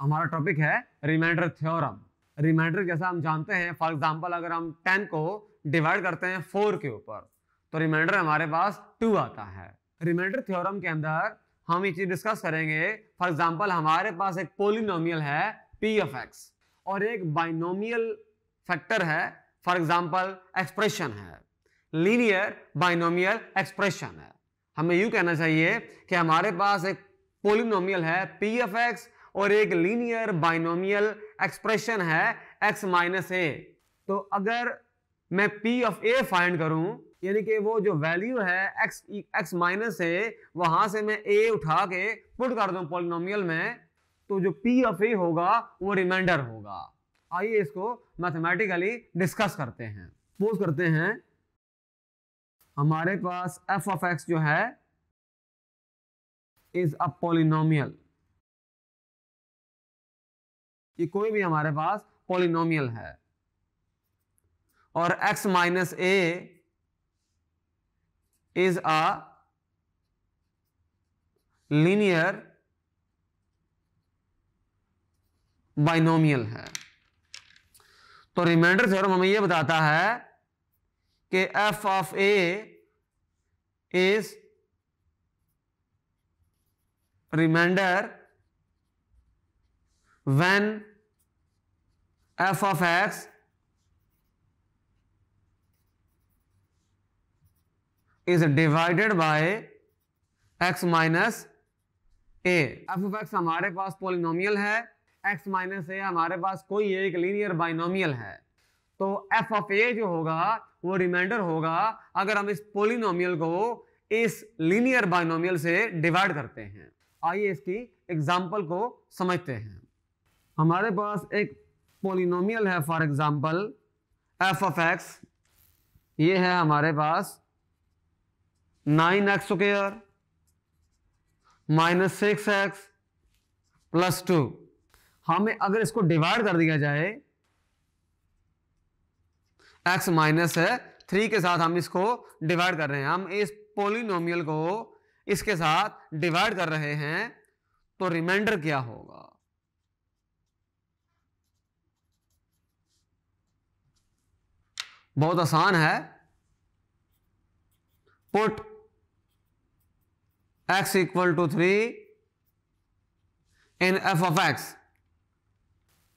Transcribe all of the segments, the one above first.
हमारा टॉपिक है remainder theorem. Reminder जैसा हम जानते हैं, फॉर एग्जांपल अगर हम 10 को डिवाइड करते हैं 4 के ऊपर तो रिमाइंडर हमारे पास 2 आता है। रिमाइंडर थ्योरम के अंदर हम ये चीज डिस्कस करेंगे। फॉर एग्जांपल हमारे पास एक पोलिनोमियल है p ऑफ x और एक बाइनोमियल फैक्टर है, फॉर एग्जांपल एक्सप्रेशन है, लीनियर बाइनोमियल एक्सप्रेशन है। हमें यूं कहना चाहिए कि हमारे पास एक पोलिनोमियल है p ऑफ x और एक लीनियर बाइनोमियल एक्सप्रेशन है x माइनस ए। तो अगर मैं p ऑफ a फाइंड करूं, यानी कि वो जो वैल्यू है x माइनस ए, वहां से मैं a उठा के पुट कर दूं पोलिनोमियल में, तो जो p ऑफ a होगा वो रिमाइंडर होगा। आइए इसको मैथमेटिकली डिस्कस करते हैं। सपोज करते हैं हमारे पास f ऑफ x जो है इज अ पोलिनोमियल। ये कोई भी हमारे पास पोलिनोमियल है और x minus A is a linear binomial है। तो रिमाइंडर थ्योरम हमें यह बताता है कि f of a is reminder when f of x is divided by x minus a। f of x हमारे पास पोलिनोमियल है, x माइनस ए हमारे पास कोई एक लीनियर बाइनोमियल है। तो f ऑफ a जो होगा वो रिमाइंडर होगा अगर हम इस पोलिनोमियल को इस लीनियर बाइनोमियल से डिवाइड करते हैं। आइए इसकी एग्जांपल को समझते हैं। हमारे पास एक पोलिनोमियल है, for example f of x, ये है हमारे पास 9x square minus 6x plus 2। हमें अगर इसको डिवाइड कर दिया जाए, x माइनस है 3 के साथ हम इसको डिवाइड कर रहे हैं, हम इस पोलिनोमियल को इसके साथ डिवाइड कर रहे हैं, तो रिमाइंडर क्या होगा? बहुत आसान है। Put x equal to 3 in f of x।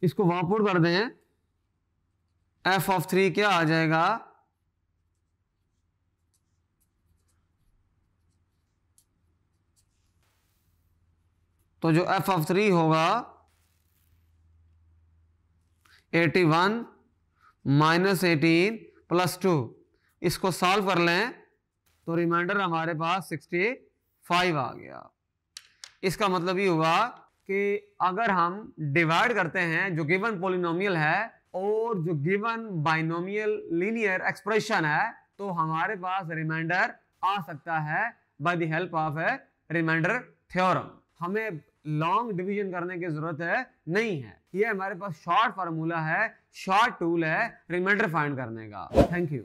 इसको वहां पुट कर दें, f ऑफ 3 क्या आ जाएगा? तो जो f ऑफ 3 होगा 81 माइनस 18 प्लस 2। इसको सॉल्व कर लें तो रिमाइंडर हमारे पास 65 आ गया। इसका मतलब ये हुआ कि अगर हम डिवाइड करते हैं जो गिवन पोलिनोमियल है और जो गिवन बाइनोमियल लीनियर एक्सप्रेशन है, तो हमारे पास रिमाइंडर आ सकता है by the help of a reminder theorem. हमें लॉन्ग डिवीजन करने की जरूरत नहीं है, ये हमारे पास शॉर्ट फार्मूला है, शॉर्ट टूल है रिमाइंडर फाइंड करने का। Thank you.